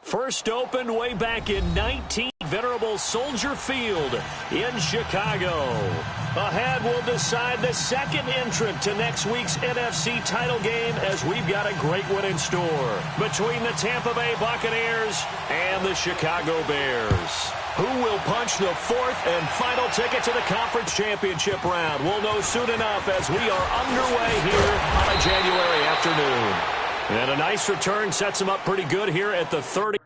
First opened way back in 19, venerable Soldier Field in Chicago. Ahead will decide the second entrant to next week's NFC title game, as we've got a great one in store between the Tampa Bay Buccaneers and the Chicago Bears. Who will punch the fourth and final ticket to the conference championship round? We'll know soon enough as we are underway here on a January afternoon. And a nice return sets him up pretty good here at the 30.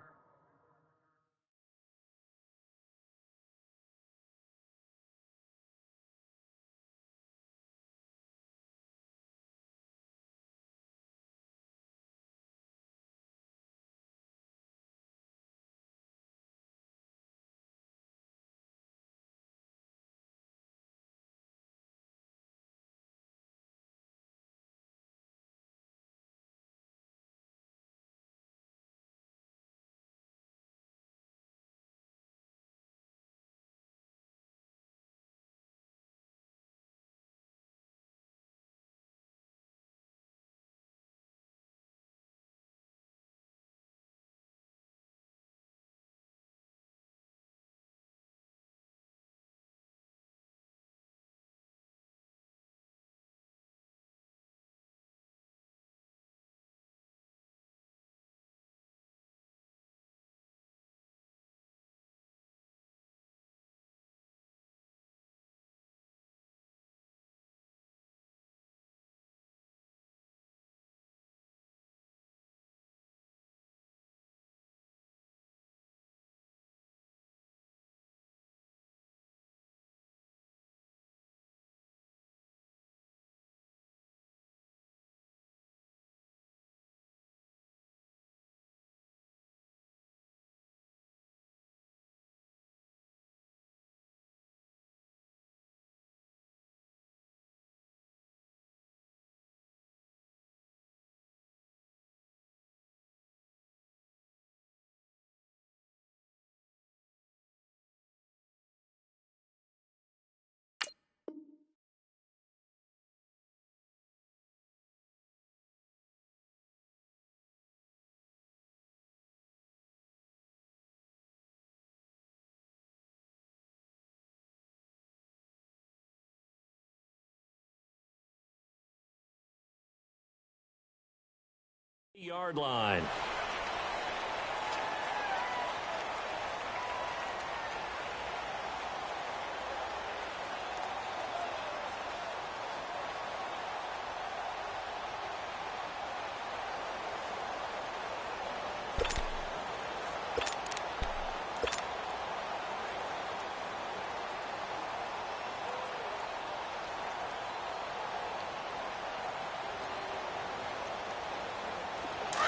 Yard line.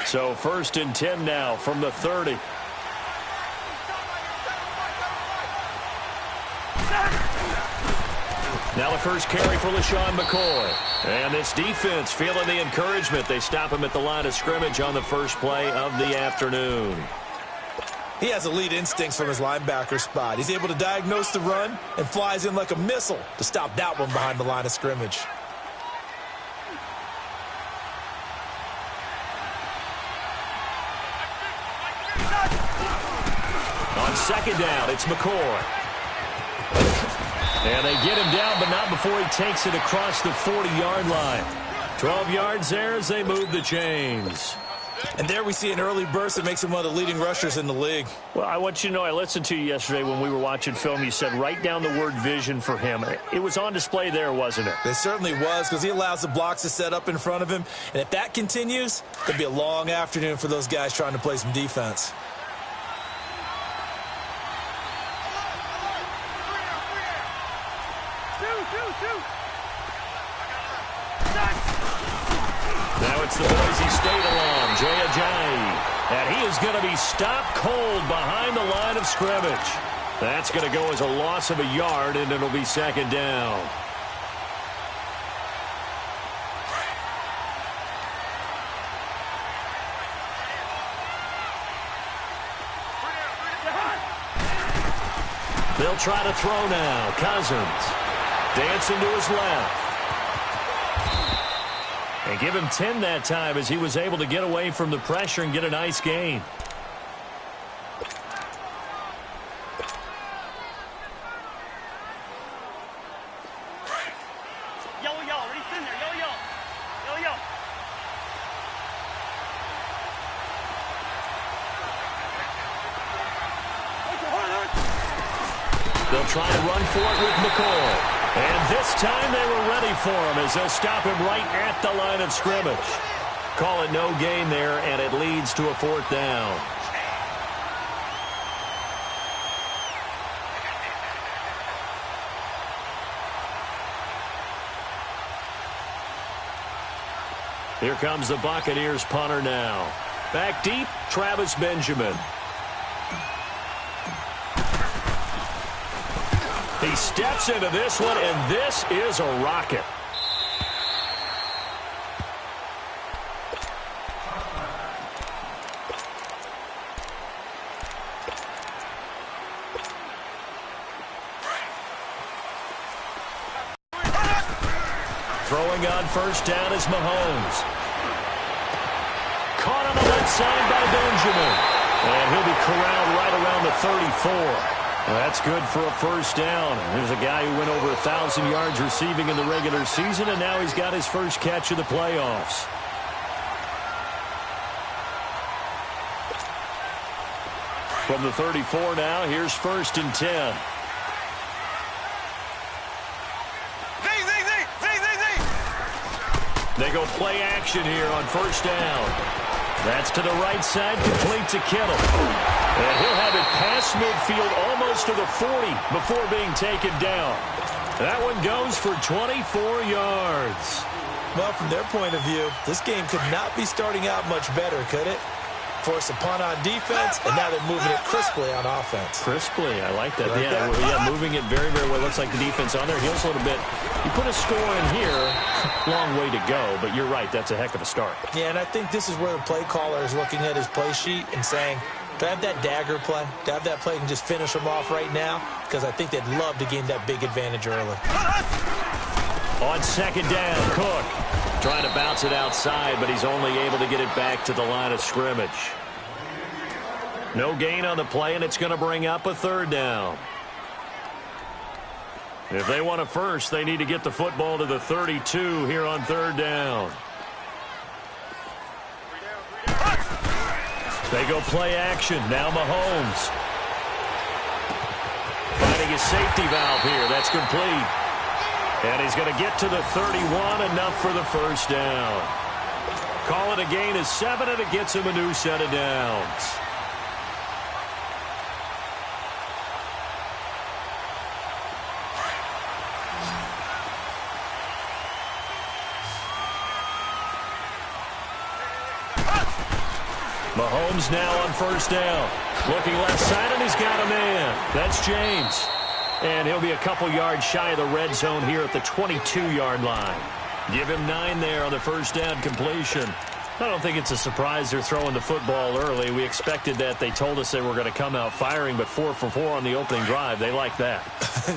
So 1st and 10 now from the 30. Now the first carry for LaShawn McCoy. And this defense feeling the encouragement. They stop him at the line of scrimmage on the first play of the afternoon. He has elite instincts from his linebacker spot. He's able to diagnose the run and flies in like a missile to stop that one behind the line of scrimmage. On second down, it's McCoy. And they get him down, but not before he takes it across the 40-yard line. 12 yards there as they move the chains. And there we see an early burst that makes him one of the leading rushers in the league. Well, I want you to know, I listened to you yesterday when we were watching film. You said write down the word vision for him. It was on display there, wasn't it? It certainly was, because he allows the blocks to set up in front of him. And if that continues, it'll be a long afternoon for those guys trying to play some defense. Now it's the Boise State alum, Jay Ajayi. And he is going to be stopped cold behind the line of scrimmage. That's going to go as a loss of a yard, and it'll be second down. They'll try to throw now. Cousins dancing to his left. And give him 10 that time as he was able to get away from the pressure and get a nice gain. They'll try to run for it with McCoy. And this time they were ready for him as they'll stop him right at the line of scrimmage. Call it no gain there, and it leads to a 4th down. Here comes the Buccaneers punter now. Back deep, Travis Benjamin. He steps into this one, and this is a rocket. Throwing on first down is Mahomes. Caught on the left side by Benjamin. And he'll be corralled right around the 34. Well, that's good for a first down. There's a guy who went over 1,000 yards receiving in the regular season, and now he's got his first catch of the playoffs. From the 34 now, here's 1st and 10. They go play action here on first down. That's to the right side, complete to Kittle. And he'll have it past midfield almost to the 40 before being taken down. That one goes for 24 yards. Well, from their point of view, this game could not be starting out much better, could it? Force a punt on defense, and now they're moving it crisply on offense. Crisply, I like that. Yeah, moving it very, very well. Looks like the defense on their heels a little bit. You put a score in here, long way to go, but you're right, that's a heck of a start. Yeah, and I think this is where the play caller is looking at his play sheet and saying, do I have that dagger play? Do I have that play and just finish them off right now? Because I think they'd love to gain that big advantage early. On second down, Cook trying to bounce it outside, but he's only able to get it back to the line of scrimmage. No gain on the play, and it's going to bring up a 3rd down. If they want a first, they need to get the football to the 32 here on 3rd down. They go play action. Now Mahomes. Finding his safety valve here. That's complete. And he's going to get to the 31, enough for the first down. Call it a gain of 7, and it gets him a new set of downs. Mahomes now on first down. Looking left side, and he's got a man. That's James. And he'll be a couple yards shy of the red zone here at the 22-yard line. Give him 9 there on the first down completion. I don't think it's a surprise they're throwing the football early. We expected that. They told us they were going to come out firing, but 4 for 4 on the opening drive. They like that.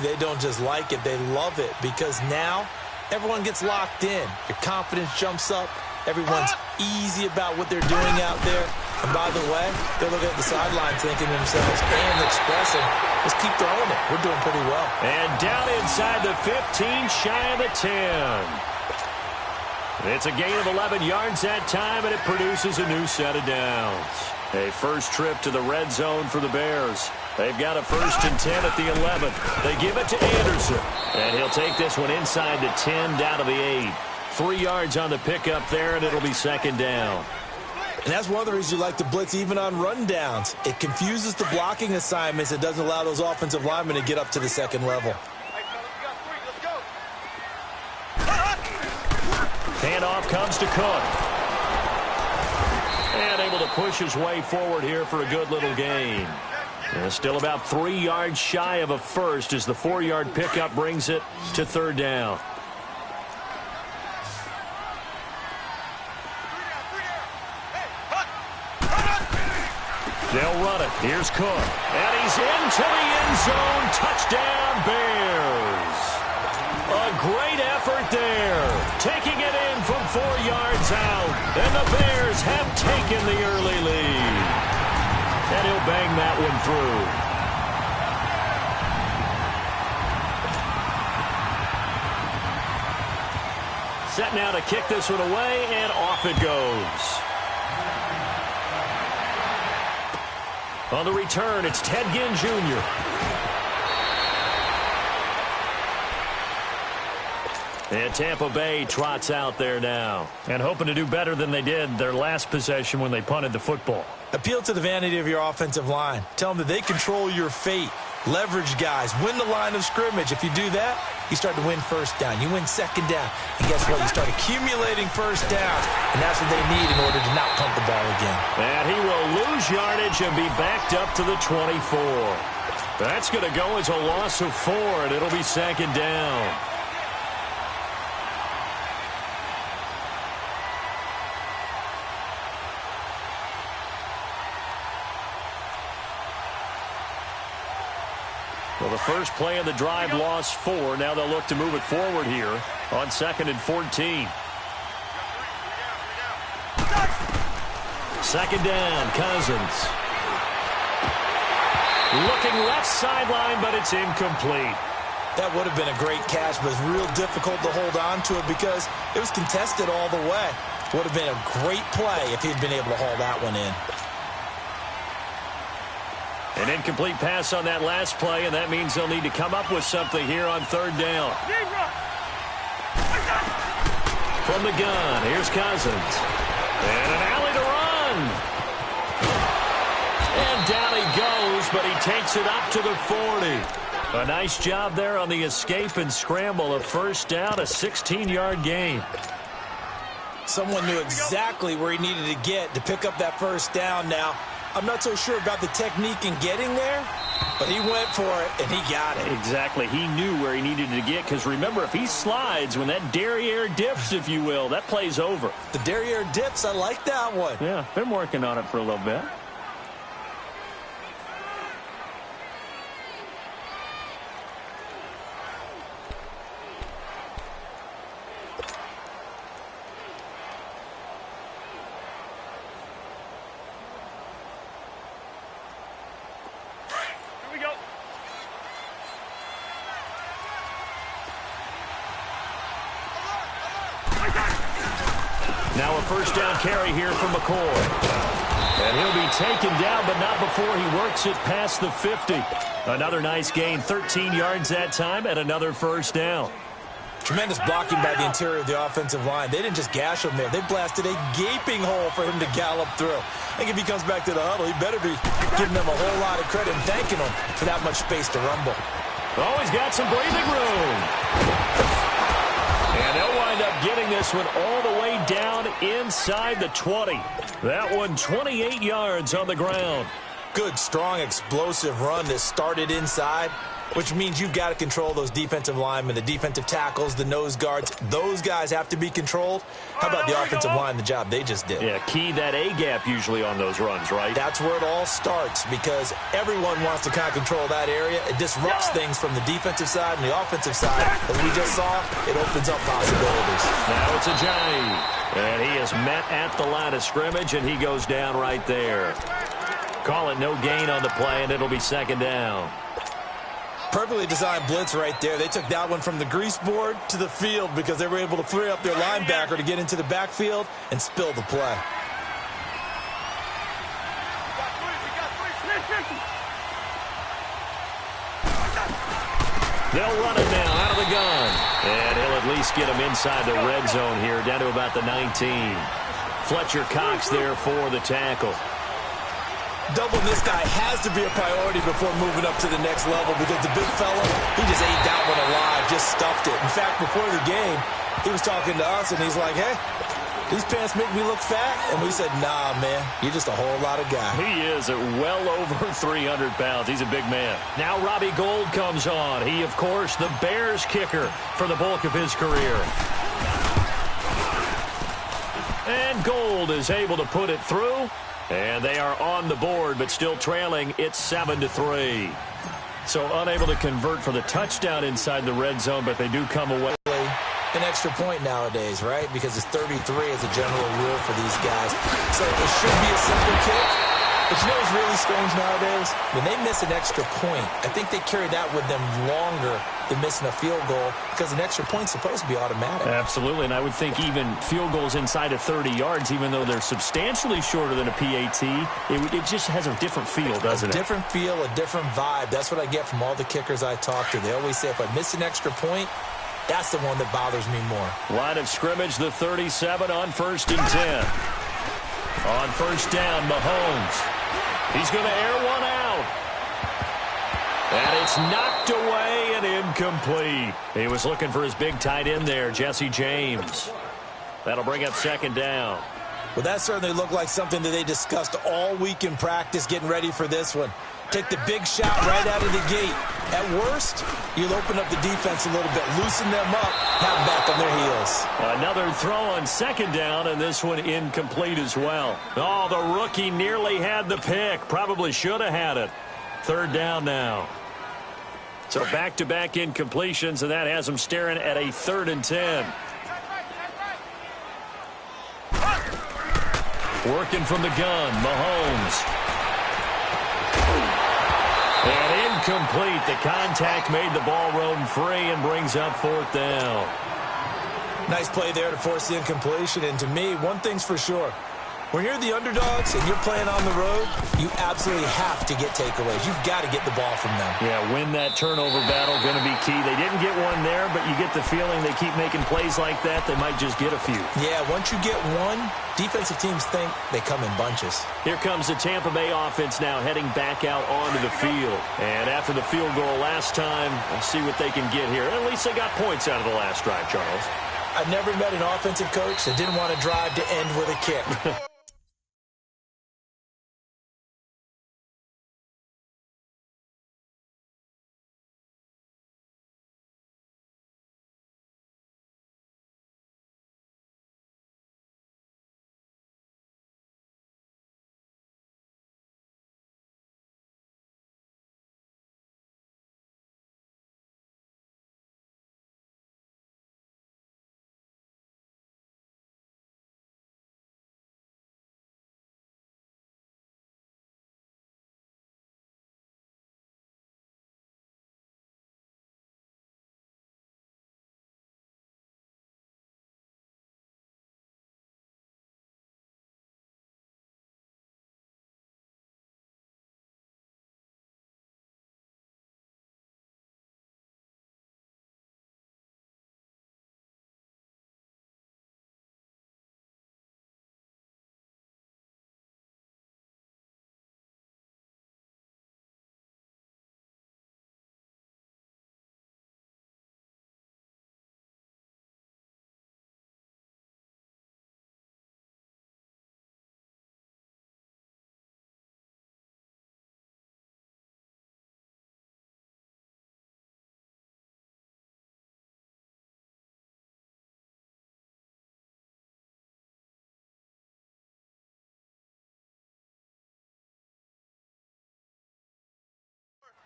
They don't just like it. They love it because now everyone gets locked in. Your confidence jumps up. Everyone's easy about what they're doing out there. And by the way, they're looking at the sideline thinking to themselves and expressing, let's keep throwing it. We're doing pretty well. And down inside the 15, shy of the 10. It's a gain of 11 yards that time, and it produces a new set of downs. A first trip to the red zone for the Bears. They've got a 1st and 10 at the 11. They give it to Anderson. And he'll take this one inside the 10, down to the 8. 3 yards on the pickup there, and it'll be 2nd down. And that's one of the reasons you like to blitz even on run downs. It confuses the blocking assignments. It doesn't allow those offensive linemen to get up to the 2nd level. Handoff comes to Cook. And able to push his way forward here for a good little gain. And still about 3 yards shy of a first as the 4-yard pickup brings it to 3rd down. They'll run it. Here's Cook. And he's into the end zone. Touchdown, Bears. A great effort there. Taking it in from 4 yards out. And the Bears have taken the early lead. And he'll bang that one through. Set now to kick this one away, and off it goes. On the return, it's Ted Ginn Jr. And Tampa Bay trots out there now. And hoping to do better than they did their last possession when they punted the football. Appeal to the vanity of your offensive line. Tell them that they control your fate. Leverage guys. Win the line of scrimmage. If you do that, you start to win first down. You win second down. And guess what? You start accumulating first downs. And that's what they need in order to not punt the ball again. And he will lose yardage and be backed up to the 24. That's going to go as a loss of 4, and it'll be second down. Well, the first play of the drive lost 4. Now they'll look to move it forward here on 2nd and 14. Second down, Cousins. Looking left sideline, but it's incomplete. That would have been a great catch, but it's real difficult to hold on to it because it was contested all the way. Would have been a great play if he'd been able to haul that one in. An incomplete pass on that last play, and that means they'll need to come up with something here on 3rd down. From the gun, here's Cousins. And an alley to run. And down he goes, but he takes it up to the 40. A nice job there on the escape and scramble. A first down, a 16-yard gain. Someone knew exactly where he needed to get to pick up that first down now. I'm not so sure about the technique in getting there, but he went for it, and he got it. Exactly. He knew where he needed to get, because remember, if he slides, when that derriere dips, if you will, that play's over. The derriere dips, I like that one. Yeah, been working on it for a little bit. Now a first down carry here from McCoy. And he'll be taken down, but not before he works it past the 50. Another nice gain, 13 yards that time, and another first down. Tremendous blocking by the interior of the offensive line. They didn't just gash him there. They blasted a gaping hole for him to gallop through. I think if he comes back to the huddle, he better be giving them a whole lot of credit and thanking them for that much space to rumble. Oh, he's got some breathing room. And they'll wind up getting this one all the way down inside the 20. That one 28 yards on the ground. Good, strong, explosive run that started inside, which means you've got to control those defensive linemen, the defensive tackles, the nose guards. Those guys have to be controlled. How about the offensive line, the job they just did? Yeah, key that A-gap usually on those runs, right? That's where it all starts because everyone wants to kind of control that area. It disrupts things from the defensive side and the offensive side. As we just saw, it opens up possibilities. Now it's Ajayi. And he is met at the line of scrimmage, and he goes down right there. Call it no gain on the play, and it'll be second down. Perfectly designed blitz right there. They took that one from the grease board to the field because they were able to free up their linebacker to get into the backfield and spill the play. They'll run it now out of the gun. And he'll at least get him inside the red zone here, down to about the 19. Fletcher Cox there for the tackle. Doubling this guy has to be a priority before moving up to the next level because the big fella, he just ate that one alive, just stuffed it. In fact, before the game, he was talking to us, and he's like, hey, these pants make me look fat. And we said, nah, man, you're just a whole lot of guy. He is at well over 300 pounds. He's a big man. Now Robbie Gould comes on. He, of course, the Bears kicker for the bulk of his career. And Gould is able to put it through. And they are on the board, but still trailing. It's 7-3. So unable to convert for the touchdown inside the red zone, but they do come away an extra point nowadays, right? Because it's 33 as a general rule for these guys. So it should be a simple kick. But you know what's really strange nowadays? When they miss an extra point, I think they carry that with them longer than missing a field goal because an extra point's supposed to be automatic. Absolutely, and I would think even field goals inside of 30 yards, even though they're substantially shorter than a PAT, it just has a different feel, doesn't it? A different feel, a different vibe. That's what I get from all the kickers I talk to. They always say if I miss an extra point, that's the one that bothers me more. Line of scrimmage, the 37 on 1st and 10. On 1st down, Mahomes. He's going to air one out. And it's knocked away and incomplete. He was looking for his big tight end there, Jesse James. That'll bring up 2nd down. Well, that certainly looked like something that they discussed all week in practice getting ready for this one. Take the big shot right out of the gate. At worst, you'll open up the defense a little bit, loosen them up, have them back on their heels. Another throw on 2nd down, and this one incomplete as well. Oh, the rookie nearly had the pick. Probably should have had it. 3rd down now. So back-to-back incompletions, and that has them staring at a 3rd and 10. Working from the gun, Mahomes. And incomplete. The contact made the ball roam free and brings up 4th down. Nice play there to force the incompletion. And to me, one thing's for sure. When you're the underdogs and you're playing on the road, you absolutely have to get takeaways. You've got to get the ball from them. Yeah, win that turnover battle, going to be key. They didn't get one there, but you get the feeling they keep making plays like that, they might just get a few. Yeah, once you get one, defensive teams think they come in bunches. Here comes the Tampa Bay offense now heading back out onto the field. And after the field goal last time, we'll see what they can get here. At least they got points out of the last drive, Charles. I've never met an offensive coach that didn't want to drive to end with a kick.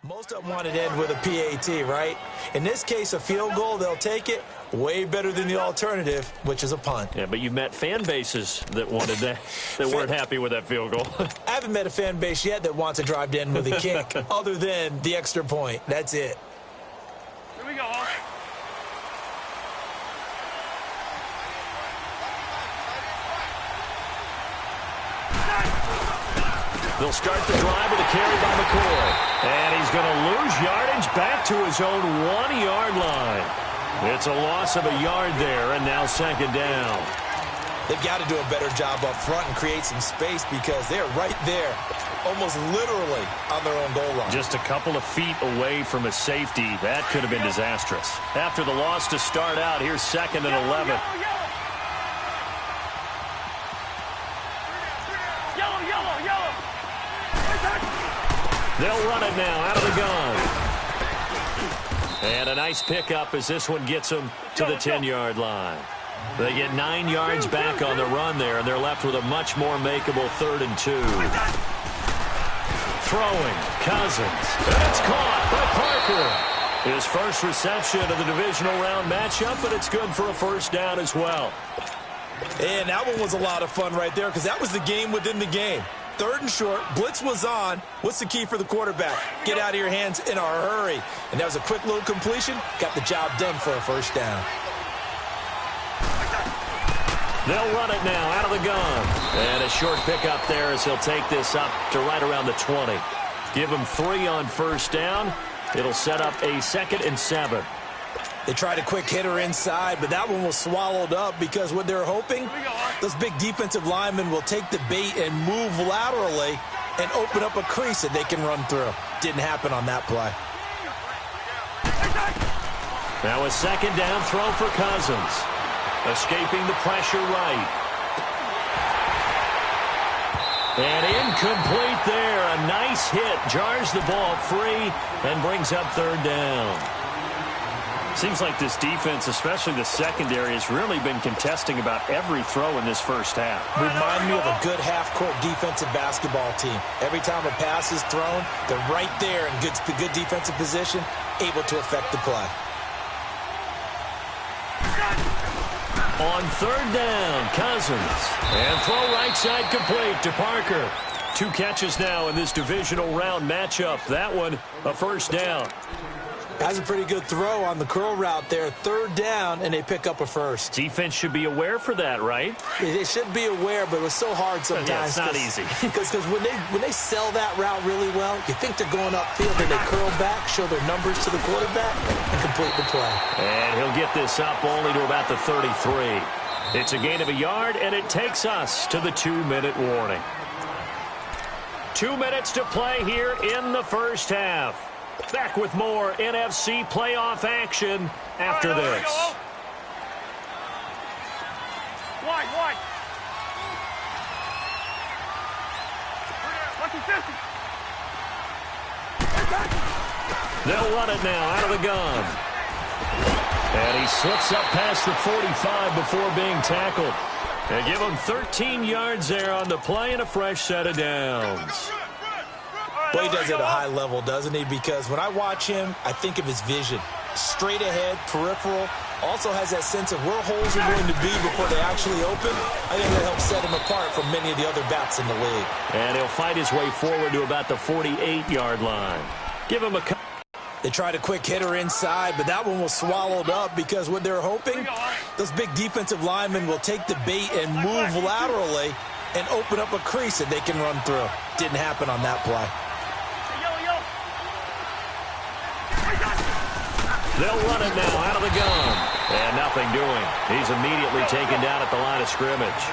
Most of them want it end with a PAT, right? In this case, a field goal, they'll take it. Way better than the alternative, which is a punt. Yeah, but you've met fan bases that wanted that, that weren't happy with that field goal. I haven't met a fan base yet that wants to drive to end with a kick, other than the extra point. That's it. Here we go. They'll start the drive with a carry by McCoy. And he's going to lose yardage back to his own 1-yard line. It's a loss of a yard there, and now 2nd down. They've got to do a better job up front and create some space because they're right there, almost literally on their own goal line. Just a couple of feet away from a safety. That could have been disastrous. After the loss to start out, here's 2nd and 11. They'll run it now out of the gun. And a nice pickup as this one gets them to the 10-yard line. They get 9 yards back on the run there, and they're left with a much more makeable 3rd and 2. Throwing, Cousins. And it's caught by Parker. His first reception of the divisional round matchup, but it's good for a first down as well. And that one was a lot of fun right there because that was the game within the game. 3rd and short, blitz was on. What's the key for the quarterback? Get out of your hands in a hurry. And that was a quick little completion. Got the job done for a first down. They'll run it now out of the gun. And a short pickup there as he'll take this up to right around the 20. Give him 3 on first down. It'll set up a 2nd and 7. They tried a quick hitter inside, but that one was swallowed up because what they're hoping, those big defensive linemen will take the bait and move laterally and open up a crease that they can run through. Didn't happen on that play. Now a 2nd down throw for Cousins. Escaping the pressure right. And incomplete there. A nice hit. Jars the ball free and brings up 3rd down. Seems like this defense, especially the secondary, has really been contesting about every throw in this first half. Remind me of a good half-court defensive basketball team. Every time a pass is thrown, they're right there in good defensive position, able to affect the play. On 3rd down, Cousins. And throw right side complete to Parker. 2 catches now in this divisional round matchup. That one, a first down. That's a pretty good throw on the curl route there. 3rd down, and they pick up a first. Defense should be aware for that, right? They should be aware, but it was so hard sometimes. Yeah, it's not easy. Because when they sell that route really well, you think they're going upfield, and they curl back, show their numbers to the quarterback, and complete the play. And he'll get this up only to about the 33. It's a gain of a yard, and it takes us to the 2-minute warning. 2 minutes to play here in the first half. Back with more NFC playoff action after this. Wide. They'll run it now out of the gun. And he slips up past the 45 before being tackled. They give him 13 yards there on the play and a fresh set of downs. Well, he does it at a high level, doesn't he? Because when I watch him, I think of his vision. Straight ahead, peripheral. Also has that sense of where holes are going to be before they actually open. I think that helps set him apart from many of the other backs in the league. And he'll fight his way forward to about the 48-yard line. Give him a cut. They tried a quick hitter inside, but that one was swallowed up because what they're hoping, those big defensive linemen will take the bait and move laterally and open up a crease that they can run through. Didn't happen on that play. They'll run it now out of the gun. And nothing doing. He's immediately taken down at the line of scrimmage.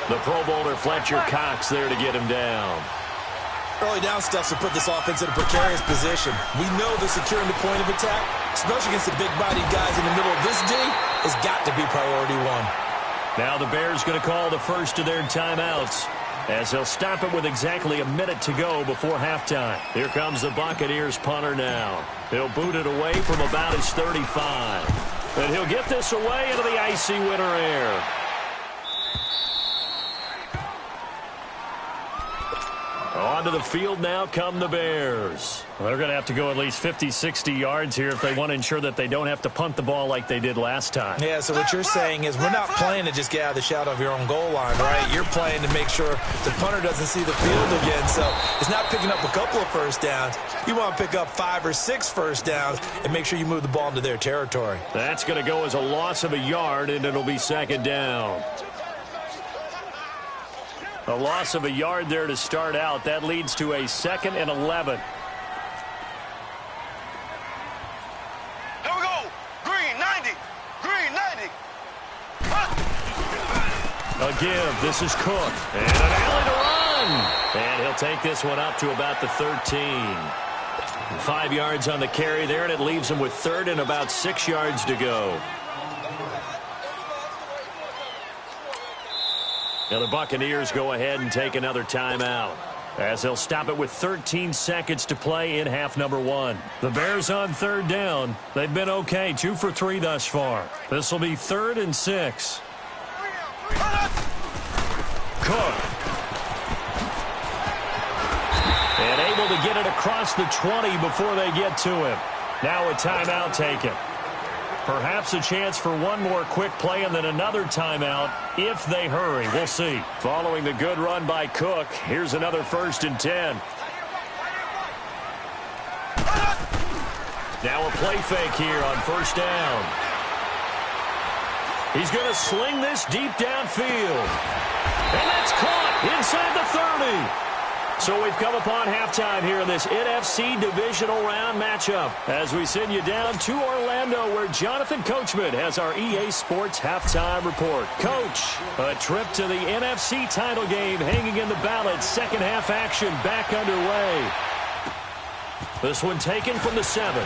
The Pro Bowler Fletcher Cox there to get him down. Early down stuff to put this offense in a precarious position. We know the securing the point of attack, especially against the big-bodied guys in the middle of this D, has got to be priority 1. Now the Bears going to call the first of their timeouts as they'll stop it with exactly a minute to go before halftime. Here comes the Buccaneers punter now. He'll boot it away from about his 35. And he'll get this away into the icy winter air. Onto the field now come the Bears. Well, they're going to have to go at least 50, 60 yards here if they want to ensure that they don't have to punt the ball like they did last time. Yeah, so what you're saying is we're not playing to just get out of the shadow of your own goal line, right? You're playing to make sure the punter doesn't see the field again. So it's not picking up a couple of first downs. You want to pick up 5 or 6 first downs and make sure you move the ball into their territory. That's going to go as a loss of a yard, and it'll be 2nd down. A loss of a yard there to start out. That leads to a 2nd and 11. Here we go. Green 90. Green 90. A give. This is Cook. And an alley to run. And he'll take this one up to about the 13. 5 yards on the carry there, and it leaves him with 3rd and about 6 yards to go. Now the Buccaneers go ahead and take another timeout as they'll stop it with 13 seconds to play in half number 1. The Bears on 3rd down. They've been okay, 2 for 3 thus far. This will be 3rd and 6. Cook. And able to get it across the 20 before they get to him. Now a timeout taken. Perhaps a chance for one more quick play and then another timeout if they hurry. We'll see. Following the good run by Cook, here's another 1st and 10. Now a play fake here on 1st down. He's going to sling this deep downfield. And that's caught inside the 30. So we've come upon halftime here in this NFC Divisional Round matchup as we send you down to Orlando where Jonathan Coachman has our EA Sports Halftime Report. Coach, a trip to the NFC title game hanging in the balance. Second half action back underway. This one taken from the 7.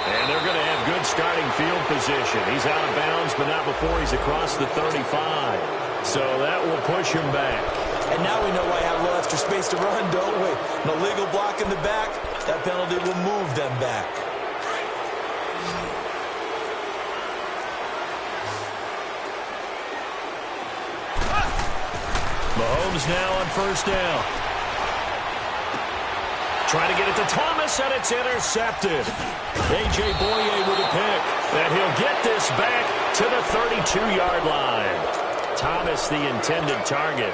And they're going to have good starting field position. He's out of bounds, but not before he's across the 35. So that will push him back. And now we know why I have a little extra space to run, don't we? An illegal block in the back. That penalty will move them back. Mahomes now on 1st down. Trying to get it to Thomas, and it's intercepted. A.J. Boye with a pick. And he'll get this back to the 32-yard line. Thomas, the intended target.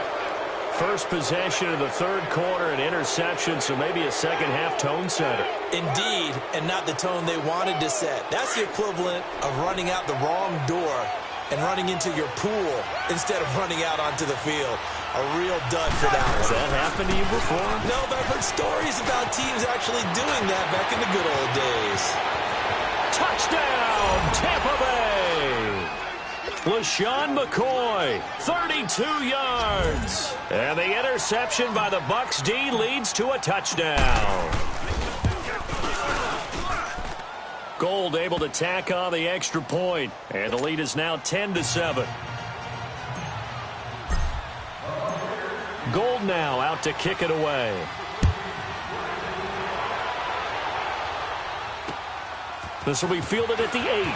First possession of the 3rd quarter, an interception, so maybe a second-half tone setter. Indeed, and not the tone they wanted to set. That's the equivalent of running out the wrong door and running into your pool instead of running out onto the field. A real dud for that one. Has that happened to you before? No, but I've heard stories about teams actually doing that back in the good old days. Touchdown, Tampa Bay! LaShawn McCoy, 32 yards. And the interception by the Bucs D leads to a touchdown. Gold able to tack on the extra point. And the lead is now 10-7. Gold now out to kick it away. This will be fielded at the 8.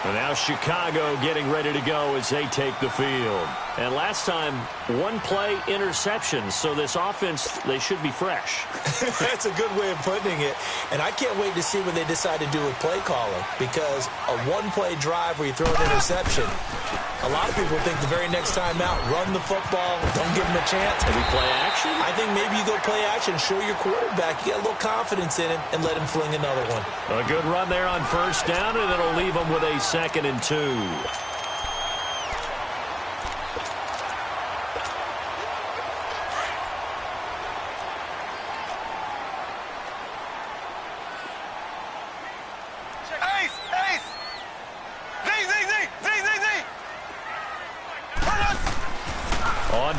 And now Chicago getting ready to go as they take the field. And last time, one play interception. So this offense, they should be fresh. That's a good way of putting it. And I can't wait to see what they decide to do with play calling. Because a one-play drive where you throw an interception, a lot of people think the very next time out, run the football, don't give them a chance. Maybe play action? I think maybe you go play action, show your quarterback, you get a little confidence in him, and let him fling another one. A good run there on 1st down, and it'll leave them with a 2nd and 2.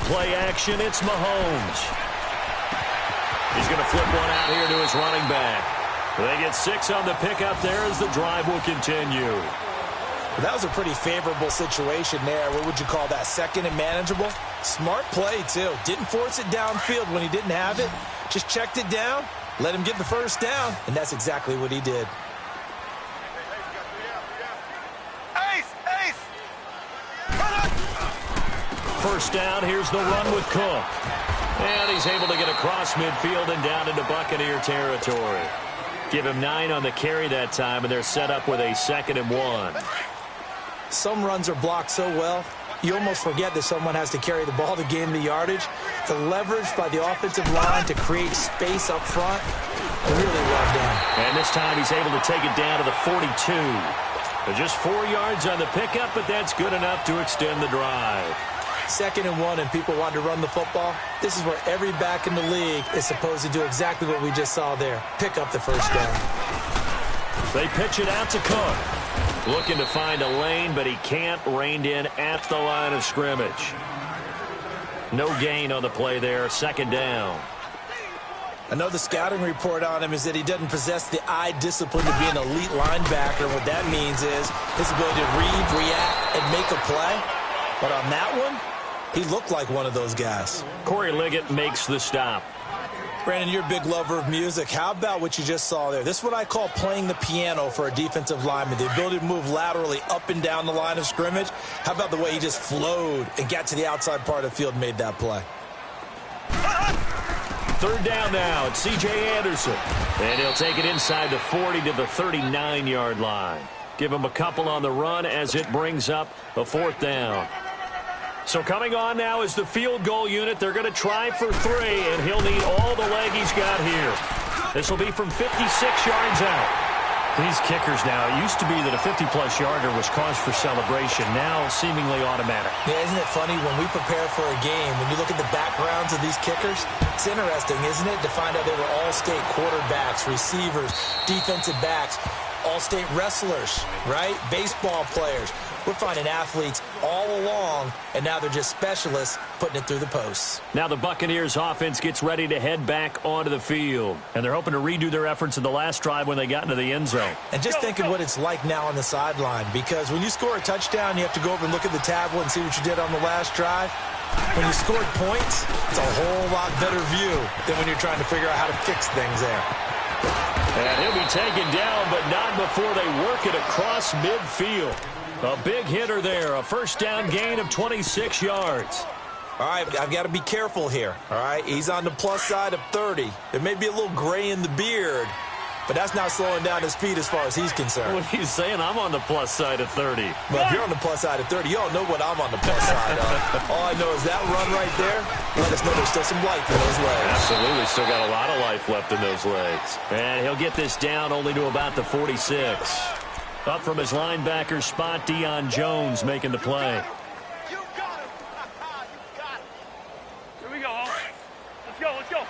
Play action, it's Mahomes. He's going to flip one out here to his running back. They get 6 on the pickup there as the drive will continue. Well, that was a pretty favorable situation there. What would you call that? 2nd and manageable? Smart play, too. Didn't force it downfield when he didn't have it. Just checked it down, let him get the 1st down, and that's exactly what he did. First down, here's the run with Cook. And he's able to get across midfield and down into Buccaneer territory. Give him 9 on the carry that time, and they're set up with a 2nd and 1. Some runs are blocked so well, you almost forget that someone has to carry the ball to gain the yardage. The leverage by the offensive line to create space up front, really well done. And this time he's able to take it down to the 42. Just 4 yards on the pickup, but that's good enough to extend the drive. 2nd and 1 and people want to run the football. This is where every back in the league is supposed to do exactly what we just saw there. Pick up the 1st down. They pitch it out to Cook. Looking to find a lane, but he can't. Reined in at the line of scrimmage. No gain on the play there. 2nd down. I know the scouting report on him is that he doesn't possess the eye discipline to be an elite linebacker. What that means is his ability to read, react, and make a play. But on that one, he looked like one of those guys. Corey Liggett makes the stop. Brandon, you're a big lover of music. How about what you just saw there? This is what I call playing the piano for a defensive lineman, the ability to move laterally up and down the line of scrimmage. How about the way he just flowed and got to the outside part of the field and made that play? Third down now. It's C.J. Anderson. And he'll take it inside the 40 to the 39-yard line. Give him a couple on the run as it brings up a fourth down. So coming on now is the field goal unit. They're going to try for 3, and he'll need all the leg he's got here. This will be from 56 yards out. These kickers now, it used to be that a 50-plus yarder was cause for celebration. Now seemingly automatic. Yeah, isn't it funny when we prepare for a game, when you look at the backgrounds of these kickers, it's interesting, isn't it, to find out they were all-state quarterbacks, receivers, defensive backs, all-state wrestlers, right? Baseball players. We're finding athletes all along, and now they're just specialists putting it through the posts. Now the Buccaneers offense gets ready to head back onto the field. And they're hoping to redo their efforts in the last drive when they got into the end zone. And just think of what it's like now on the sideline, because when you score a touchdown, you have to go over and look at the tablet and see what you did on the last drive. When you scored points, it's a whole lot better view than when you're trying to figure out how to fix things there. And he'll be taken down, but not before they work it across midfield. A big hitter there, a first down gain of 26 yards. All right, I've got to be careful here, all right? He's on the plus side of 30. There may be a little gray in the beard, but that's not slowing down his speed as far as he's concerned. What he's saying, I'm on the plus side of 30. Well, if you're on the plus side of 30, you all know what I'm on the plus side of. All I know is that run right there, let us know there's still some life in those legs. Absolutely, still got a lot of life left in those legs. And he'll get this down only to about the 46. Up from his linebacker spot, Deion Jones making the play. You got him. You got him. Here we go. Let's go. Let's go.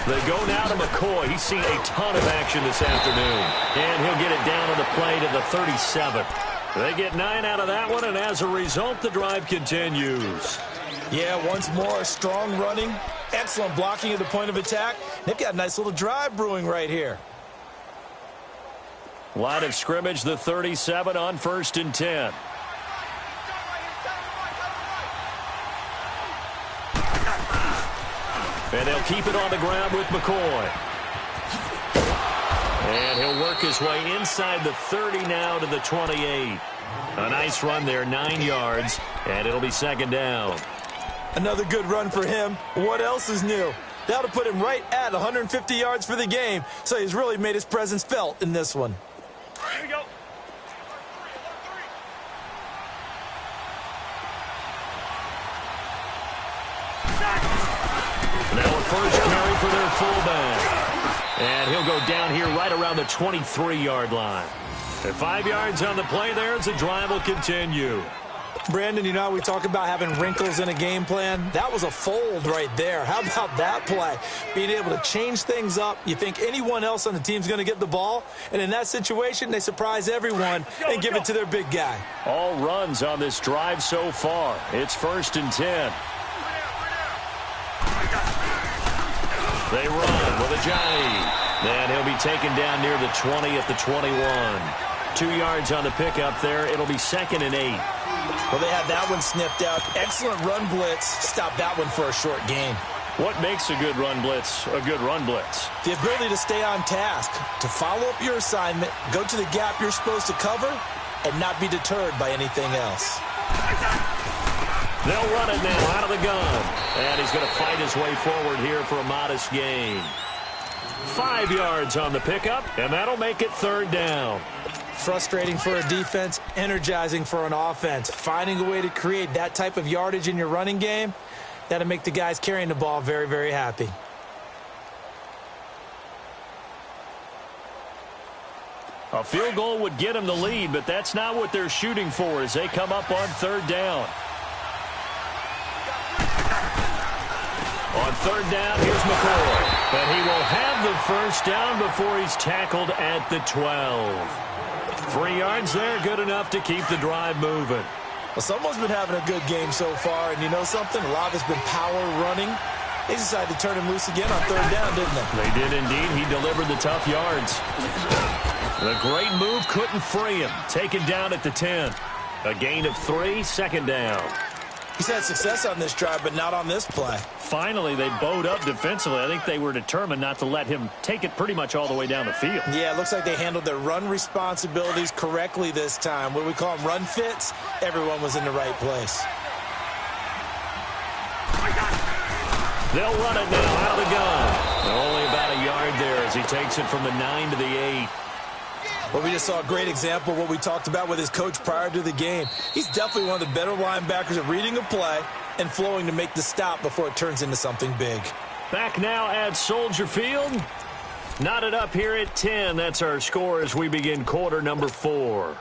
They go now to McCoy. He's seen a ton of action this afternoon. And he'll get it down on the play to the 37. They get 9 out of that one, and as a result, the drive continues. Yeah, once more, strong running, excellent blocking at the point of attack. They've got a nice little drive brewing right here. Line of scrimmage, the 37 on 1st and 10. And they'll keep it on the ground with McCoy. And he'll work his way inside the 30 now to the 28. A nice run there, 9 yards, and it'll be second down. Another good run for him. What else is new? That'll put him right at 150 yards for the game, so he's really made his presence felt in this one. Here we go. Now a first carry for their fullback. And he'll go down here right around the 23-yard line. And 5 yards on the play there as the drive will continue. Brandon, you know how we talk about having wrinkles in a game plan? That was a fold right there. How about that play? Being able to change things up. You think anyone else on the team's going to get the ball, and in that situation, they surprise everyone and give it to their big guy. All runs on this drive so far. It's 1st and 10. They run with a Johnny. Then he'll be taken down near the 20 at the 21. 2 yards on the pickup there. It'll be 2nd and 8. Well, they had that one sniffed out. Excellent run blitz. Stop that one for a short gain. What makes a good run blitz a good run blitz? The ability to stay on task, to follow up your assignment, go to the gap you're supposed to cover, and not be deterred by anything else. They'll run it now out of the gun. And he's going to fight his way forward here for a modest gain. 5 yards on the pickup, and that'll make it 3rd down. Frustrating for a defense, energizing for an offense. Finding a way to create that type of yardage in your running game, that'll make the guys carrying the ball very, very happy. A field goal would get them the lead, but that's not what they're shooting for as they come up on 3rd down. On 3rd down, here's McCoy. But he will have the first down before he's tackled at the 12. 3 yards there, good enough to keep the drive moving. Well, someone's been having a good game so far, and you know something? A lot of it's been power running. They decided to turn him loose again on 3rd down, didn't they? They did indeed. He delivered the tough yards. The great move couldn't free him. Taken down at the 10. A gain of 3, second down. He's had success on this drive, but not on this play. Finally, they bowed up defensively. I think they were determined not to let him take it pretty much all the way down the field. Yeah, it looks like they handled their run responsibilities correctly this time. What we call them run fits, everyone was in the right place. They'll run it now out of the gun. Only about a yard there as he takes it from the 9 to the 8. Well, we just saw a great example of what we talked about with his coach prior to the game. He's definitely one of the better linebackers at reading a play and flowing to make the stop before it turns into something big. Back now at Soldier Field. Knotted up here at 10. That's our score as we begin quarter number 4.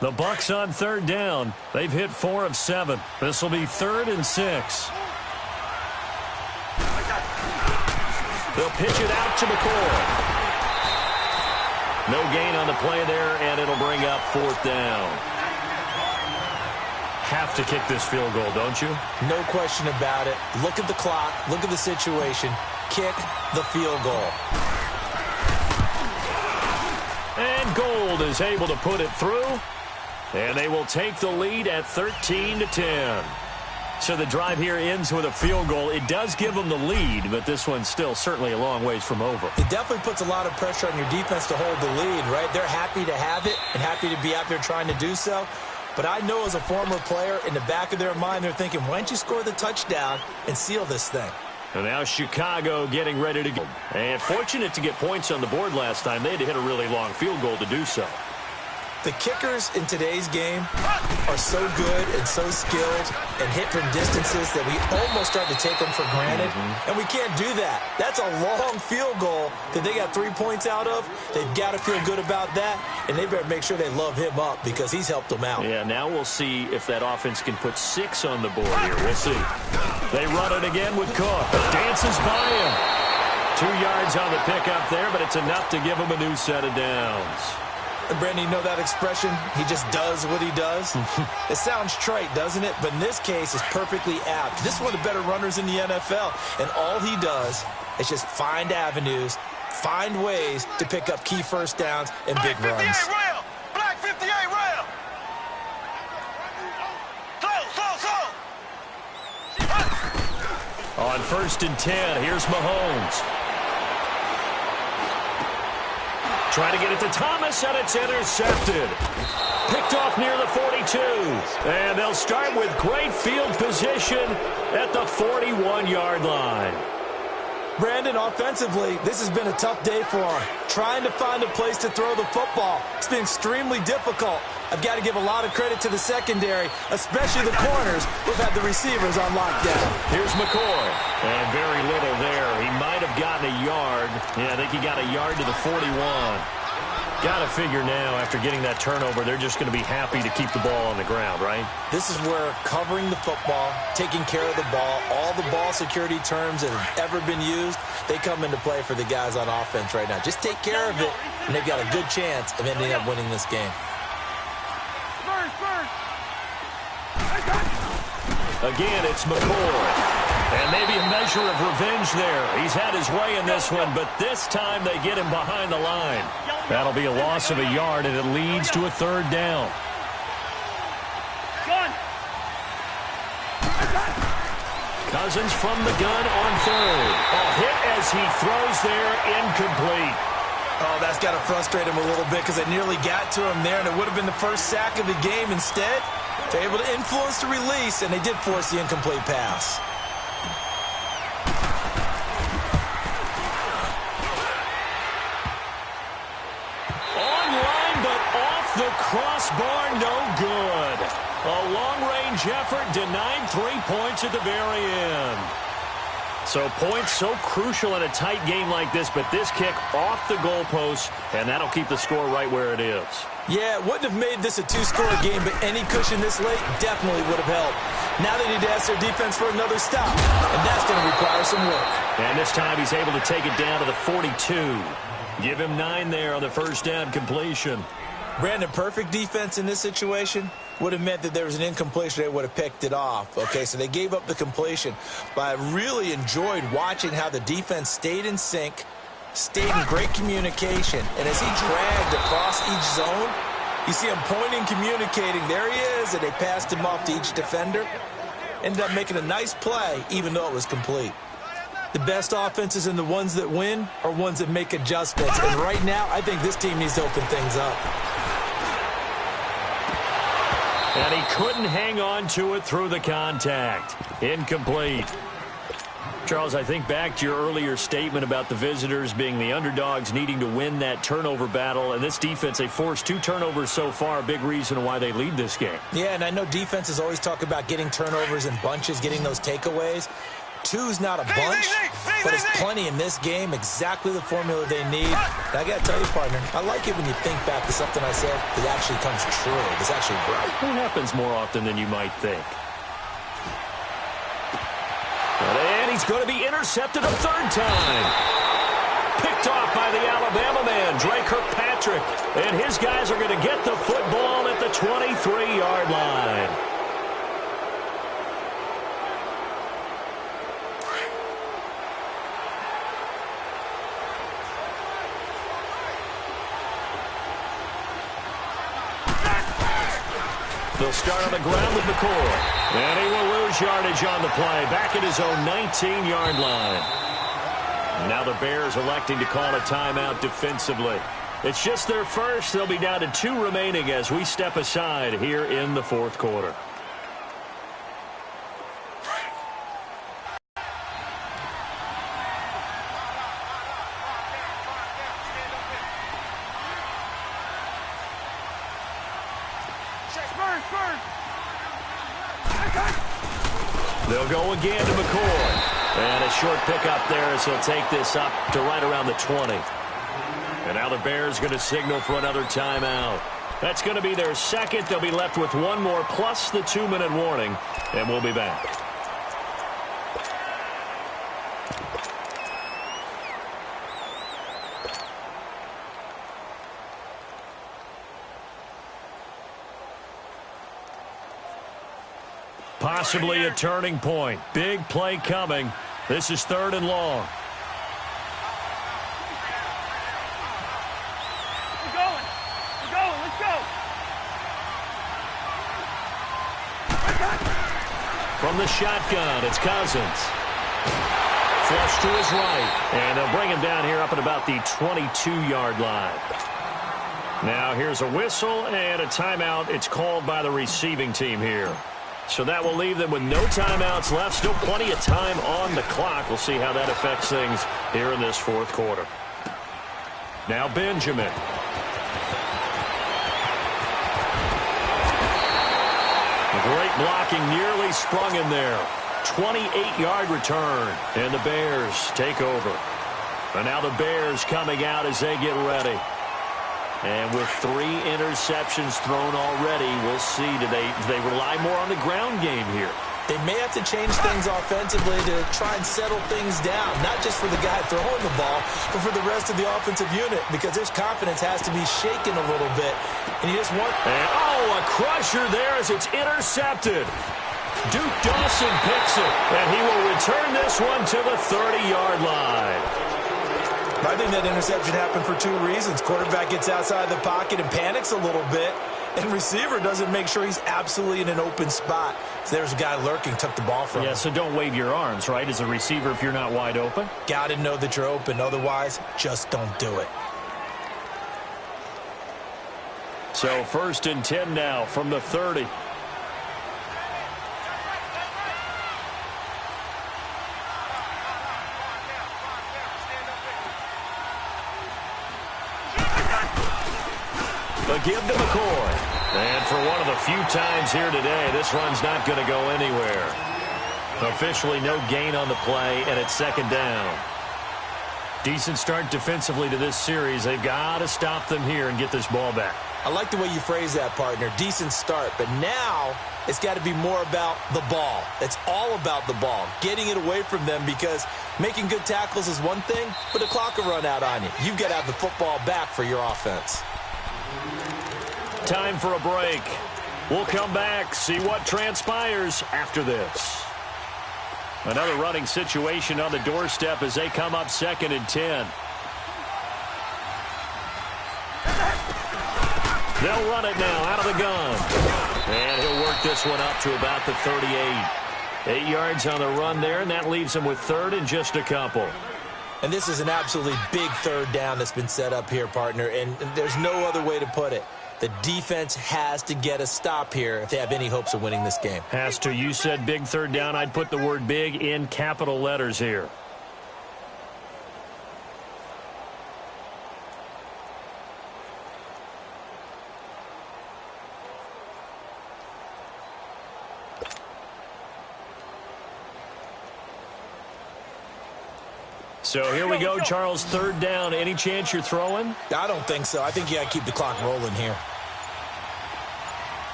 The Bucks on third down. They've hit 4 of 7. This will be 3rd and 6. They'll pitch it out to McCoy. No gain on the play there, and it'll bring up 4th down. Have to kick this field goal, don't you? No question about it. Look at the clock. Look at the situation. Kick the field goal. And Gold is able to put it through. And they will take the lead at 13-10. So the drive here ends with a field goal. It does give them the lead, but this one's still certainly a long ways from over. It definitely puts a lot of pressure on your defense to hold the lead, right? They're happy to have it and happy to be out there trying to do so. But I know as a former player, in the back of their mind, they're thinking, why don't you score the touchdown and seal this thing? And now Chicago getting ready to go. And fortunate to get points on the board last time. They had to hit a really long field goal to do so. The kickers in today's game are so good and so skilled and hit from distances that we almost start to take them for granted. And we can't do that. That's a long field goal that they got 3 points out of. They've got to feel good about that, and they better make sure they love him up because he's helped them out. Yeah, now we'll see if that offense can put 6 on the board here. We'll see. They run it again with Cook. Dances by him. 2 yards on the pickup there, but it's enough to give him a new set of downs. And Brandon, you know that expression? He just does what he does? It sounds trite, doesn't it? But in this case, it's perfectly apt. This is one of the better runners in the NFL. And all he does is just find avenues, find ways to pick up key first downs and big runs. Rail. Black 58 rail. Slow. On 1st and 10, here's Mahomes. Trying to get it to Thomas, and it's intercepted. Picked off near the 42. And they'll start with great field position at the 41-yard line. Brandon, offensively, this has been a tough day for him. Trying to find a place to throw the football. It's been extremely difficult. I've got to give a lot of credit to the secondary, especially the corners who've had the receivers on lockdown. Here's McCoy. And very little there. He might have gotten a yard. Yeah, I think he got a yard to the 41. Got to figure now, after getting that turnover, they're just going to be happy to keep the ball on the ground, right? This is where covering the football, taking care of the ball, all the ball security terms that have ever been used, they come into play for the guys on offense right now. Just take care of it, and they've got a good chance of ending up winning this game. Again, it's McCoy. And maybe a measure of revenge there. He's had his way in this one, but this time they get him behind the line. That'll be a loss of a yard, and it leads to a 3rd down. Cousins from the gun on 3rd. A hit as he throws there, incomplete. Oh, that's got to frustrate him a little bit because they nearly got to him there, and it would have been the first sack of the game. Instead, they're able to influence the release, and they did force the incomplete pass. The crossbar, no good. A long-range effort denied 3 points at the very end. So points so crucial in a tight game like this, but this kick off the goalpost, and that'll keep the score right where it is. Yeah, it wouldn't have made this a 2-score game, but any cushion this late definitely would have helped. Now they need to ask their defense for another stop, and that's going to require some work. And this time he's able to take it down to the 42. Give him 9 there on the first down completion. Brandon, perfect defense in this situation would have meant that there was an incompletion. They would have picked it off. Okay, so they gave up the completion. But I really enjoyed watching how the defense stayed in sync, stayed in great communication. And as he dragged across each zone, you see him pointing, communicating. There he is, and they passed him off to each defender. Ended up making a nice play, even though it was complete. The best offenses and the ones that win are ones that make adjustments. And right now, I think this team needs to open things up. And he couldn't hang on to it through the contact. Incomplete. Charles, I think back to your earlier statement about the visitors being the underdogs needing to win that turnover battle. And this defense, they forced 2 turnovers so far, a big reason why they lead this game. Yeah, and I know defenses always talk about getting turnovers in bunches, getting those takeaways. 2's not a bunch, but it's plenty in this game, exactly the formula they need. And I got to tell you, partner, I like it when you think back to something I said that actually comes true. It's actually right. It happens more often than you might think. And he's going to be intercepted a 3rd time. Picked off by the Alabama man, Dre Kirkpatrick. And his guys are going to get the football at the 23-yard line. They'll start on the ground with McCoy. And he will lose yardage on the play. Back at his own 19-yard line. Now the Bears electing to call a timeout defensively. It's just their first. They'll be down to 2 remaining as we step aside here in the 4th quarter. They'll go again to McCoy. And a short pickup there as he'll take this up to right around the 20. And now the Bears going to signal for another timeout. That's going to be their second. They'll be left with 1 more plus the 2-minute warning. And we'll be back. Possibly a turning point. Big play coming. This is 3rd and long. We're going. Let's go. From the shotgun, it's Cousins. Flush to his right. And they'll bring him down here up at about the 22-yard line. Now here's a whistle and a timeout. It's called by the receiving team here. So that will leave them with no timeouts left. Still plenty of time on the clock. We'll see how that affects things here in this 4th quarter. Now Benjamin. A great blocking, nearly sprung in there. 28-yard return, and the Bears take over. And now the Bears coming out as they get ready. And with 3 interceptions thrown already, we'll see. Do they rely more on the ground game here? They may have to change things offensively to try and settle things down, not just for the guy throwing the ball, but for the rest of the offensive unit, because his confidence has to be shaken a little bit. And you just want... And, a crusher there as it's intercepted. Duke Dawson picks it, and he will return this one to the 30-yard line. I think that interception happened for 2 reasons. Quarterback gets outside the pocket and panics a little bit, and receiver doesn't make sure he's absolutely in an open spot. So there's a guy lurking, took the ball from him. Yeah, so don't wave your arms, right, as a receiver if you're not wide open? Got to know that you're open. Otherwise, just don't do it. So 1st and 10 now from the 30. A give to McCoy. And for one of the few times here today, this run's not going to go anywhere. Officially no gain on the play, and it's 2nd down. Decent start defensively to this series. They've got to stop them here and get this ball back. I like the way you phrase that, partner. Decent start. But now it's got to be more about the ball. It's all about the ball, getting it away from them, because making good tackles is one thing, but the clock will run out on you. You've got to have the football back for your offense. Time for a break. We'll come back, see what transpires after this. Another running situation on the doorstep as they come up 2nd and 10. They'll run it now out of the gun. And he'll work this one up to about the 38. 8 yards on the run there, and that leaves him with third and just a couple. And this is an absolutely big third down that's been set up here, partner, and there's no other way to put it. The defense has to get a stop here if they have any hopes of winning this game. Has to. You said big third down. I'd put the word big in capital letters here. So here we go, Charles, third down. Any chance you're throwing? I don't think so. I think you got to keep the clock rolling here.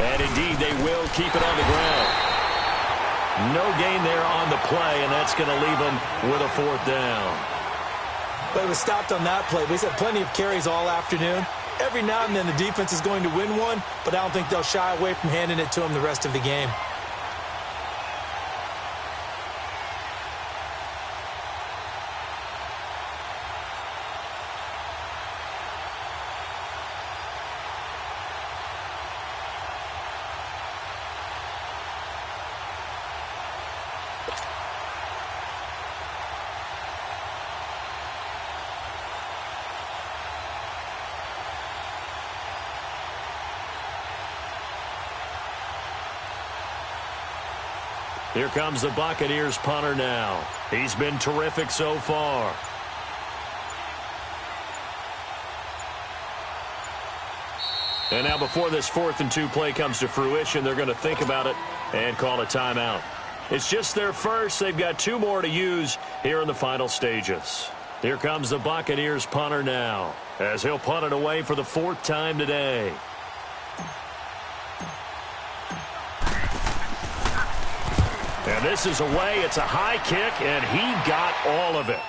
And indeed, they will keep it on the ground. No gain there on the play, and that's going to leave them with a fourth down. But it was stopped on that play. But he's had plenty of carries all afternoon. Every now and then the defense is going to win one, but I don't think they'll shy away from handing it to him the rest of the game. Here comes the Buccaneers punter now. He's been terrific so far. And now before this 4th and 2 play comes to fruition, they're going to think about it and call a timeout. It's just their first. They've got 2 more to use here in the final stages. Here comes the Buccaneers punter now as he'll punt it away for the 4th time today. And this is away. It's a high kick, and he got all of it.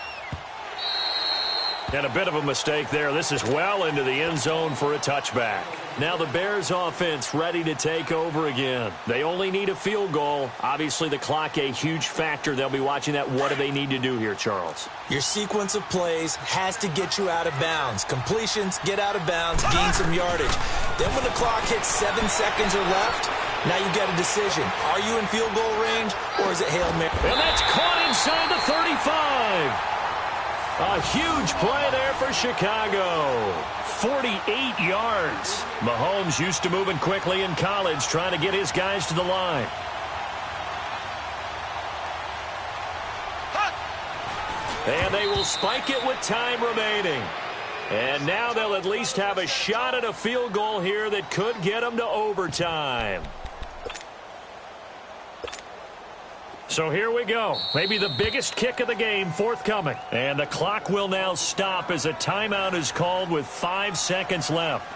And a bit of a mistake there. This is well into the end zone for a touchback. Now the Bears offense ready to take over again. They only need a field goal. Obviously the clock a huge factor. They'll be watching that. What do they need to do here, Charles? Your sequence of plays has to get you out of bounds. Completions, get out of bounds, gain some yardage. Then when the clock hits 7 seconds or left, now you've got a decision. Are you in field goal range, or is it Hail Mary? And that's caught inside the 35. A huge play there for Chicago. 48 yards. Mahomes used to moving quickly in college, trying to get his guys to the line. And they will spike it with time remaining. And now they'll at least have a shot at a field goal here that could get them to overtime. So here we go. Maybe the biggest kick of the game forthcoming. And the clock will now stop as a timeout is called with 5 seconds left.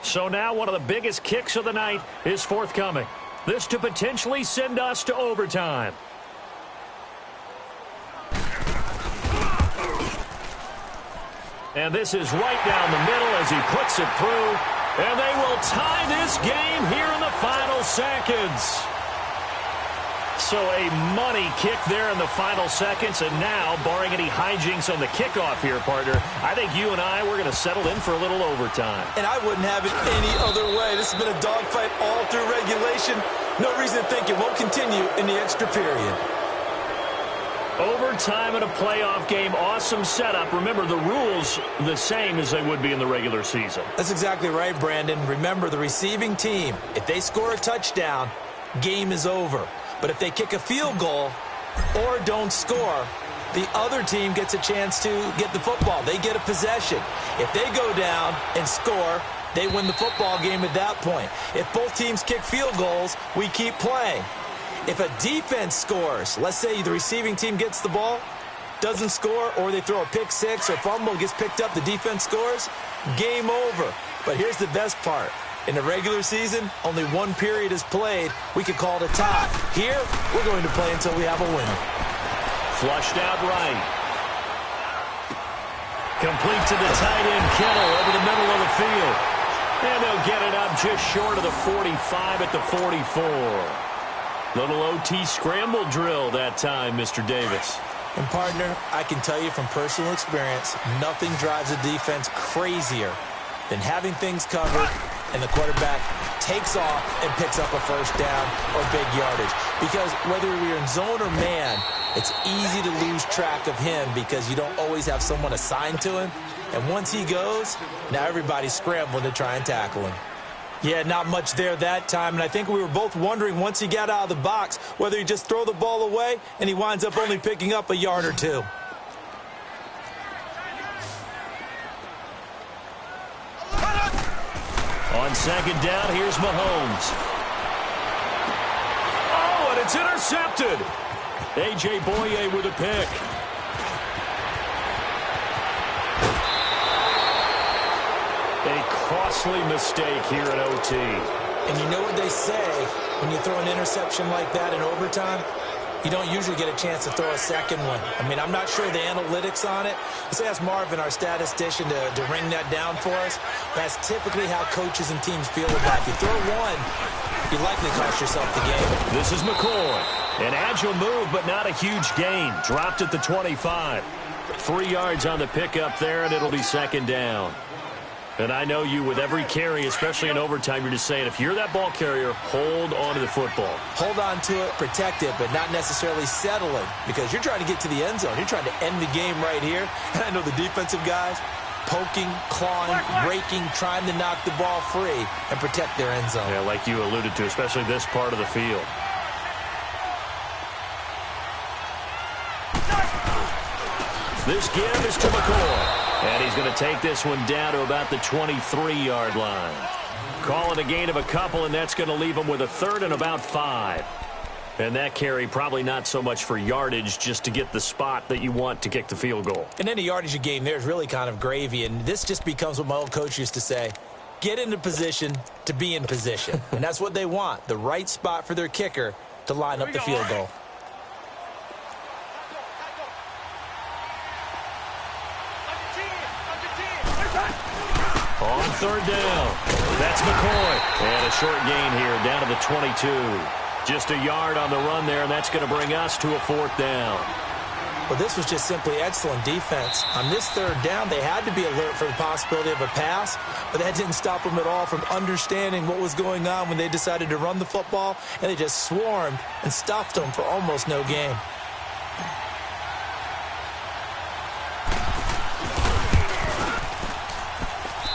So now one of the biggest kicks of the night is forthcoming. This to potentially send us to overtime. And this is right down the middle as he puts it through. And they will tie this game here in the final seconds. So a money kick there in the final seconds. And now, barring any hijinks on the kickoff here, partner, I think you and I, we're going to settle in for a little overtime. And I wouldn't have it any other way. This has been a dogfight all through regulation. No reason to think it won't continue in the extra period. Overtime in a playoff game, awesome setup. Remember, the rules the same as they would be in the regular season. That's exactly right, Brandon. Remember, the receiving team, if they score a touchdown, game is over. But if they kick a field goal or don't score, the other team gets a chance to get the football. They get a possession. If they go down and score, they win the football game at that point. If both teams kick field goals, we keep playing. If a defense scores, let's say the receiving team gets the ball, doesn't score, or they throw a pick six or fumble, gets picked up, the defense scores, game over. But here's the best part. In the regular season, only one period is played. We could call it a tie. Here, we're going to play until we have a winner. Flushed out right. Complete to the tight end, Kittle, over the middle of the field. And they'll get it up just short of the 45 at the 44. Little OT scramble drill that time, Mr. Davis. And, partner, I can tell you from personal experience, nothing drives a defense crazier than having things covered and the quarterback takes off and picks up a first down or big yardage. Because whether you're in zone or man, it's easy to lose track of him because you don't always have someone assigned to him. And once he goes, now everybody's scrambling to try and tackle him. Yeah, not much there that time, and I think we were both wondering once he got out of the box whether he'd just throw the ball away and he winds up only picking up a yard or two. On second down, here's Mahomes. Oh, and it's intercepted. A.J. Boye with a pick. A costly mistake here at OT. And you know what they say, when you throw an interception like that in overtime, you don't usually get a chance to throw a second one. I mean, I'm not sure the analytics on it. Let's ask Marvin, our statistician, to ring that down for us. That's typically how coaches and teams feel about it. If you throw one, you likely cost yourself the game. This is McCoy. An agile move, but not a huge gain. Dropped at the 25. 3 yards on the pickup there, and it'll be second down. And I know you, with every carry, especially in overtime, you're just saying, if you're that ball carrier, hold on to the football. Hold on to it, protect it, but not necessarily settle it, because you're trying to get to the end zone. You're trying to end the game right here. And I know the defensive guys poking, clawing, raking, trying to knock the ball free and protect their end zone. Yeah, like you alluded to, especially this part of the field. This give is to McCoy. And he's going to take this one down to about the 23-yard line. Call it a gain of a couple, and that's going to leave him with a third and about 5. And that carry probably not so much for yardage, just to get the spot that you want to kick the field goal. And any yardage you gain there is really kind of gravy, and this just becomes what my old coach used to say. Get into position to be in position. And that's what they want, the right spot for their kicker to line up the field goal. On third down, that's McCoy. And a short gain here, down to the 22. Just a yard on the run there, and that's going to bring us to a fourth down. Well, this was just simply excellent defense. On this third down, they had to be alert for the possibility of a pass, but that didn't stop them at all from understanding what was going on when they decided to run the football, and they just swarmed and stuffed them for almost no gain.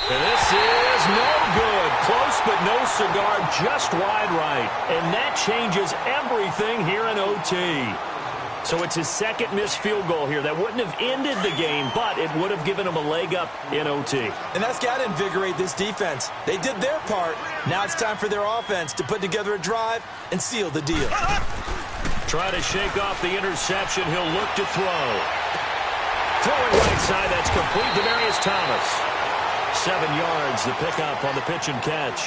And this is no good. Close, but no cigar, just wide right. And that changes everything here in OT. So it's his second missed field goal here. That wouldn't have ended the game, but it would have given him a leg up in OT. And that's got to invigorate this defense. They did their part. Now it's time for their offense to put together a drive and seal the deal. Try to shake off the interception. He'll look to throw. Throwing right side, that's complete to Demarius Thomas. 7 yards, the pickup on the pitch and catch.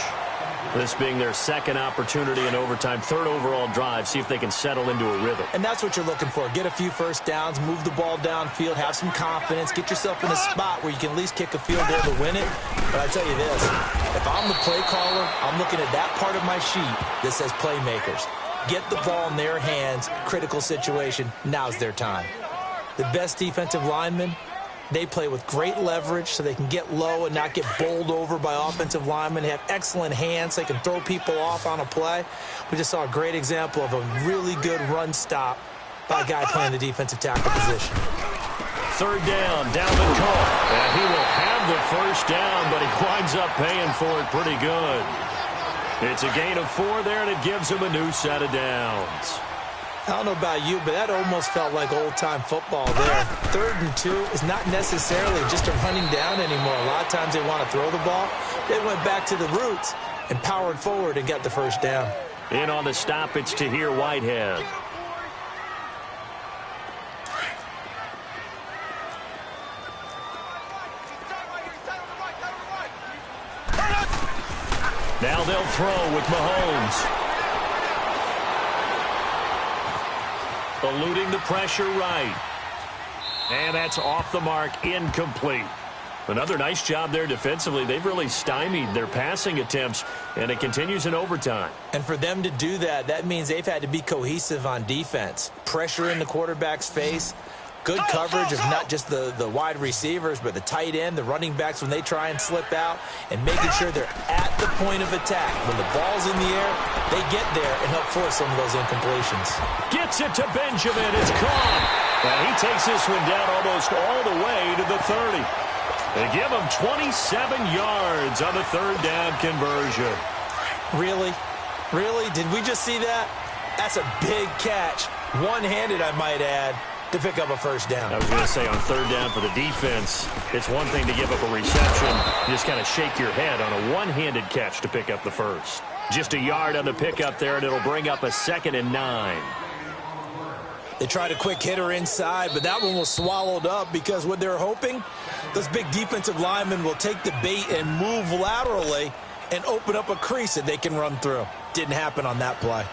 This being their second opportunity in overtime, third overall drive. See if they can settle into a rhythm. And that's what you're looking for. Get a few first downs, move the ball downfield, have some confidence, get yourself in a spot where you can at least kick a field goal to win it. But I tell you this, if I'm the play caller, I'm looking at that part of my sheet that says playmakers. Get the ball in their hands, critical situation, now's their time. The best defensive linemen, they play with great leverage so they can get low and not get bowled over by offensive linemen. They have excellent hands so they can throw people off on a play. We just saw a great example of a really good run stop by a guy playing the defensive tackle position. Third down, Dalvin Cook. And he will have the first down, but he winds up paying for it pretty good. It's a gain of 4 there, and it gives him a new set of downs. I don't know about you, but that almost felt like old-time football there. 3rd and 2 is not necessarily just a running down anymore. A lot of times they want to throw the ball. They went back to the roots and powered forward and got the first down. In on the stop, it's Tahir Whitehead. Now they'll throw with Mahomes. Eluding the pressure right. And that's off the mark, incomplete. Another nice job there defensively. They've really stymied their passing attempts, and it continues in overtime. And for them to do that, that means they've had to be cohesive on defense. Pressure in the quarterback's face. Good coverage of not just the wide receivers, but the tight end, the running backs when they try and slip out, and making sure they're at the point of attack. When the ball's in the air, they get there and help force some of those incompletions. Gets it to Benjamin. It's caught. And he takes this one down almost all the way to the 30. They give him 27 yards on the third down conversion. Really? Really? Did we just see that? That's a big catch. One-handed, I might add, to pick up a first down. I was going to say, on third down for the defense, it's one thing to give up a reception. You just kind of shake your head on a one-handed catch to pick up the first. Just a yard on the pickup there, and it'll bring up a 2nd and 9. They tried a quick hitter inside, but that one was swallowed up because what they're hoping, those big defensive linemen will take the bait and move laterally and open up a crease that they can run through. Didn't happen on that play.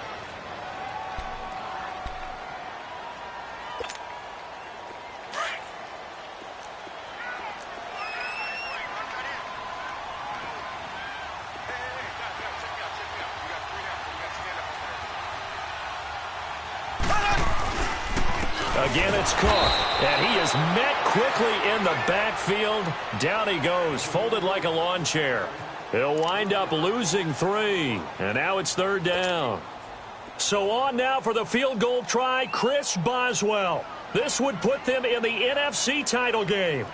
Again, it's caught, and he is met quickly in the backfield. Down he goes, folded like a lawn chair. He'll wind up losing 3, and now it's third down. So on now for the field goal try, Chris Boswell. This would put them in the NFC title game.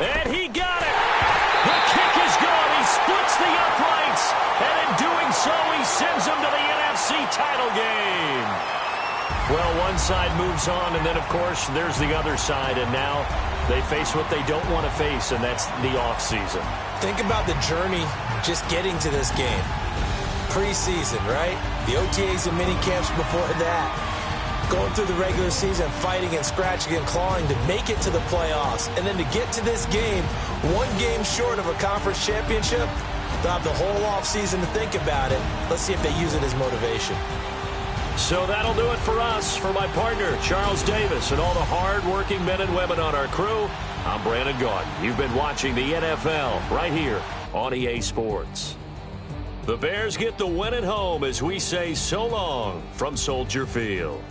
And he got it. The kick is good. He splits the uprights, and in doing so, he sends them to the NFC title game. Well, one side moves on, and then, of course, there's the other side, and now they face what they don't want to face, and that's the offseason. Think about the journey just getting to this game. Preseason, right? The OTAs and mini camps before that. Going through the regular season, fighting and scratching and clawing to make it to the playoffs. And then to get to this game, one game short of a conference championship, they'll have the whole offseason to think about it. Let's see if they use it as motivation. So that'll do it for us. For my partner, Charles Davis, and all the hard-working men and women on our crew, I'm Brandon Gaudin. You've been watching the NFL right here on EA Sports. The Bears get the win at home as we say so long from Soldier Field.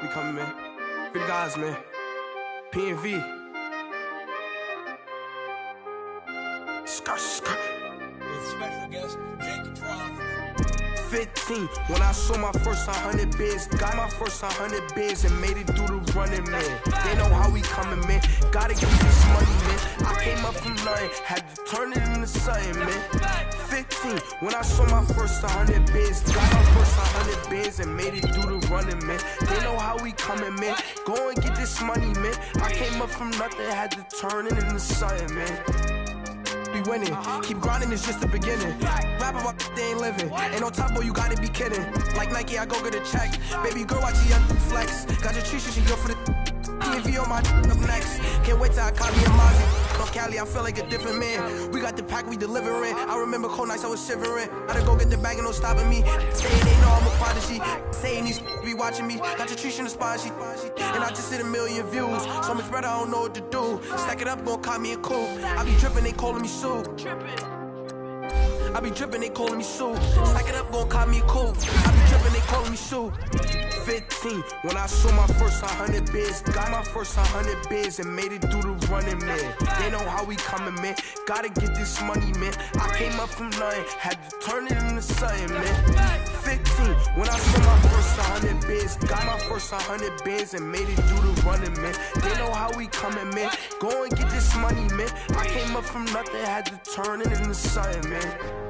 We coming, man. For the guys, man. P&V. Skirt. With special guest, Jake Trough. 15, when I saw my first 100 bids, got my first 100 bids and made it through the running, man. They know how we coming, man. Gotta get this money, man. I came up from nothing, had to turn it into something, man. 15, when I saw my first 100 bids, got my first 100 bids and made it through the running, man. They know how we coming, man. Go and get this money, man. I came up from nothing, had to turn it into something, man. Be winning, keep grinding, it's just the beginning. Rap about they ain't living. Ain't no top boy, you gotta be kidding. Like Nike, I go get a check. Baby girl, watch your flex. Got your Trisha, she go for the P&V on my up next. Can't wait till I call me a Mozzie. No Cali, I feel like a different man. We got the pack, we delivering. I remember cold nights, I was shivering. Gotta go get the bag and no stopping me. Saying they know I'm a prodigy. Saying these be watching me. Got your Trisha in the spot, and I just hit 1 million views. So much better, I don't know what to do. Stack it up, gon' call me a coupe. I be dripping, they calling me Sue. I be dripping, they calling me Sue. Stack it up, gon' call me a coupe. I be dripping, they calling me Sue. 15, when I saw my first 100 bids, got my first 100 bids and made it through the running, man. They know how we coming, man. Gotta get this money, man. I came up from nothing, had to turn it into something, man. 15, when I saw my first 100 bids, got my first 100 bids and made it through the running, man. They know how we coming, man. Go and get this money, man. I came up from nothing, had to turn it into something, man.